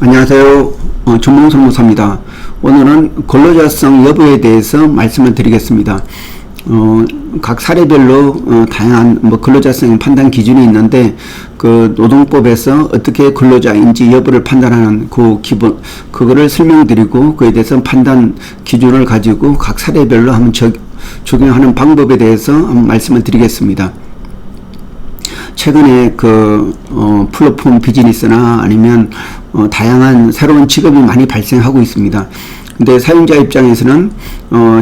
안녕하세요. 전몽설무사입니다. 오늘은 근로자성 여부에 대해서 말씀을 드리겠습니다. 각 사례별로 다양한 근로자성 판단 기준이 있는데, 그 노동법에서 어떻게 근로자인지 여부를 판단하는 그 기본, 그거를 설명드리고, 그에 대해서 판단 기준을 가지고 각 사례별로 한번 적용하는 방법에 대해서 한번 말씀을 드리겠습니다. 최근에 플랫폼 비즈니스나 아니면 다양한 새로운 직업이 많이 발생하고 있습니다. 근데 사용자 입장에서는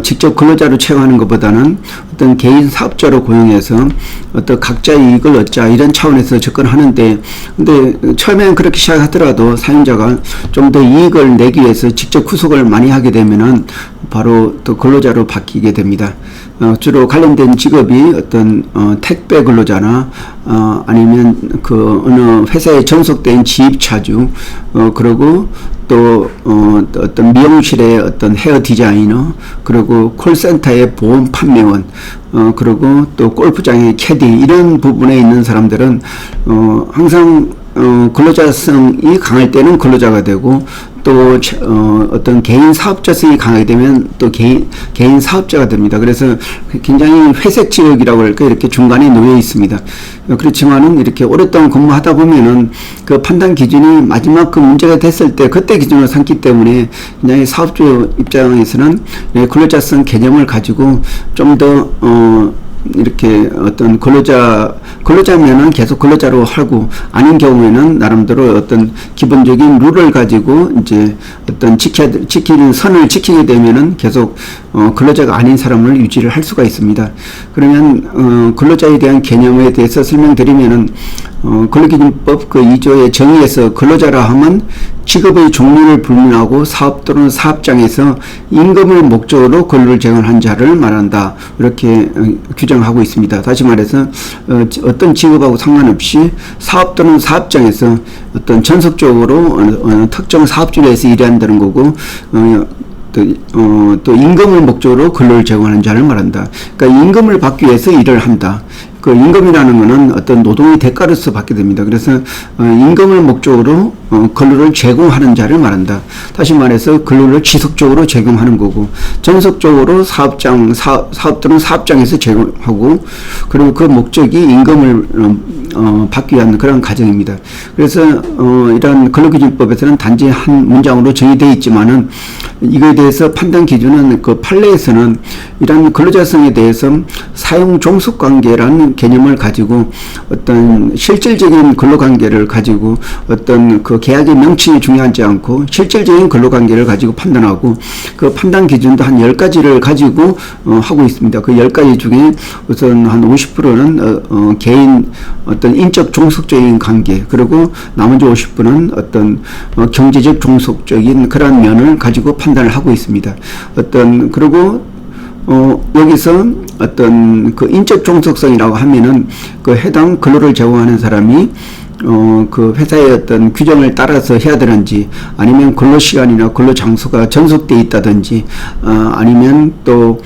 직접 근로자로 채용하는 것보다는 어떤 개인 사업자로 고용해서 어떤 각자의 이익을 얻자, 이런 차원에서 접근하는데, 근데 처음에는 그렇게 시작하더라도 사용자가 좀 더 이익을 내기 위해서 직접 구속을 많이 하게 되면은 바로 또 근로자로 바뀌게 됩니다. 주로 관련된 직업이 어떤 택배 근로자나 아니면 어느 회사에 전속된 지입차주, 그리고 또 어떤 미용실의 어떤 헤어 디자이너, 그리고 콜센터의 보험 판매원, 그리고 또 골프장의 캐디, 이런 부분에 있는 사람들은 항상 근로자성이 강할 때는 근로자가 되고, 또 어떤 개인 사업자성이 강하게 되면 또 개인 사업자가 됩니다. 그래서 굉장히 회색 지역이라고 할까, 이렇게 중간에 놓여 있습니다. 그렇지만은 이렇게 오랫동안 근무하다 보면은 그 판단 기준이 마지막 그 문제가 됐을 때 그때 기준으로 삼기 때문에, 굉장히 사업주 입장에서는 근로자성 개념을 가지고 좀 더 이렇게 어떤 근로자면은 계속 근로자로 하고, 아닌 경우에는 나름대로 어떤 기본적인 룰을 가지고 이제 어떤 지키는 선을 지키게 되면은 계속 근로자가 아닌 사람을 유지를 할 수가 있습니다. 그러면 근로자에 대한 개념에 대해서 설명드리면은, 근로기준법 그 2조의 정의에서 근로자라 하면 직업의 종류를 불문하고 사업 또는 사업장에서 임금을 목적으로 근로를 제공한 자를 말한다, 이렇게 규정하고 있습니다. 다시 말해서 어떤 직업하고 상관없이 사업 또는 사업장에서 어떤 전속적으로 특정 사업주에서 일한다는 거고, 또 임금을 목적으로 근로를 제공하는 자를 말한다. 그러니까 임금을 받기 위해서 일을 한다. 그 임금이라는 것은 어떤 노동의 대가로서 받게 됩니다. 그래서 임금을 목적으로 근로를 제공하는 자를 말한다. 다시 말해서 근로를 지속적으로 제공하는 거고, 전속적으로 사업 또는 사업장에서 제공하고, 그리고 그 목적이 임금을 받기 위한 그런 과정입니다. 그래서 이런 근로기준법에서는 단지 한 문장으로 정의되어 있지만은, 이거에 대해서 판단 기준은 그 판례에서는 이런 근로자성에 대해서 사용 종속 관계라는 개념을 가지고, 어떤 실질적인 근로관계를 가지고, 어떤 그 계약의 명칭이 중요하지 않고 실질적인 근로관계를 가지고 판단하고, 그 판단 기준도 한 10가지를 가지고 하고 있습니다. 그 10가지 중에 우선 한 50%는 개인 어떤 인적 종속적인 관계, 그리고 나머지 50%는 어떤 경제적 종속적인 그런 면을 가지고 판단을 하고 있습니다. 그리고 여기서 어떤 그 인적 종속성이라고 하면은 그 해당 근로를 제공하는 사람이 그 회사의 어떤 규정을 따라서 해야 되는지, 아니면 근로 시간이나 근로 장소가 전속되어 있다든지, 아니면 또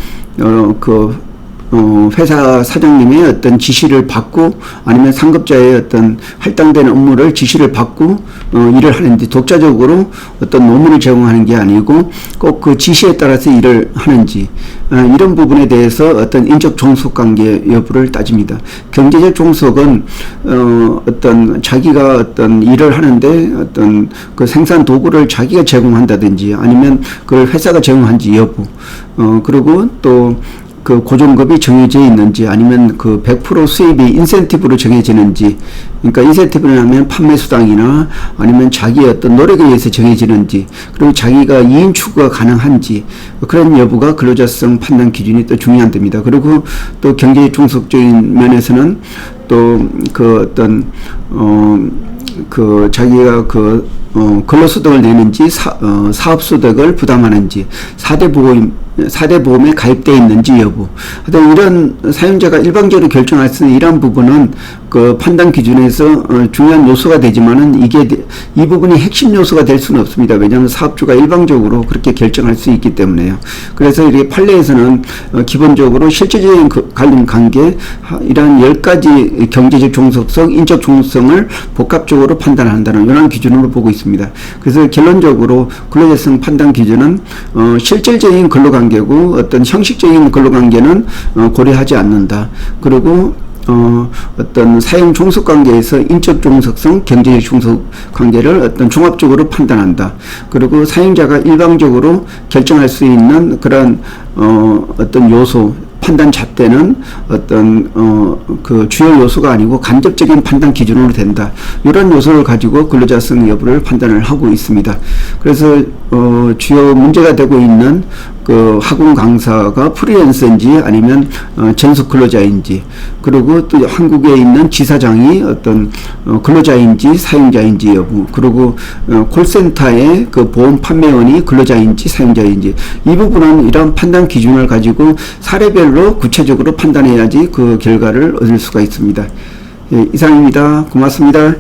회사 사장님의 어떤 지시를 받고, 아니면 상급자의 어떤 할당되는 업무를 지시를 받고 일을 하는지, 독자적으로 어떤 노무를 제공하는 게 아니고 꼭 그 지시에 따라서 일을 하는지, 이런 부분에 대해서 어떤 인적 종속 관계 여부를 따집니다. 경제적 종속은 어떤 자기가 어떤 일을 하는데 어떤 그 생산 도구를 자기가 제공한다든지, 아니면 그걸 회사가 제공한지 여부, 그리고 또 그 고정급이 정해져 있는지, 아니면 그 100% 수입이 인센티브로 정해지는지, 그러니까 인센티브를 하면 판매 수당이나 아니면 자기의 어떤 노력에 의해서 정해지는지, 그리고 자기가 2인 추구가 가능한지, 그런 여부가 근로자성 판단 기준이 또 중요한 됩니다. 그리고 또 경제 종속적인 면에서는 또 그 어떤 자기가 근로소득을 내는지 사업소득을 부담하는지, 4대 보호의 4대 보험에 가입되어 있는지 여부. 하여튼 이런 사용자가 일방적으로 결정할 수 있는 이러한 부분은 그 판단 기준에서 중요한 요소가 되지만은 이 부분이 핵심 요소가 될 수는 없습니다. 왜냐하면 사업주가 일방적으로 그렇게 결정할 수 있기 때문에요. 그래서 이렇게 판례에서는 기본적으로 실질적인 관련 관계, 이러한 10가지 경제적 종속성, 인적 종속성을 복합적으로 판단한다는 이런 기준으로 보고 있습니다. 그래서 결론적으로 근로자성 판단 기준은 실질적인 근로관계고 어떤 형식적인 근로관계는 고려하지 않는다. 그리고 어떤 사용 종속 관계에서 인적 종속성, 경제적 종속 관계를 어떤 종합적으로 판단한다. 그리고 사용자가 일방적으로 결정할 수 있는 그런 어떤 요소, 판단 잣대는 어떤 그 주요 요소가 아니고 간접적인 판단 기준으로 된다. 이런 요소를 가지고 근로자성 여부를 판단을 하고 있습니다. 그래서 주요 문제가 되고 있는 그 학원 강사가 프리랜서인지 아니면 전속 근로자인지, 그리고 또 한국에 있는 지사장이 어떤 근로자인지 사용자인지 여부, 그리고 콜센터의 그 보험 판매원이 근로자인지 사용자인지, 이 부분은 이런 판단 기준을 가지고 사례별로 구체적으로 판단해야지 그 결과를 얻을 수가 있습니다. 예, 이상입니다. 고맙습니다.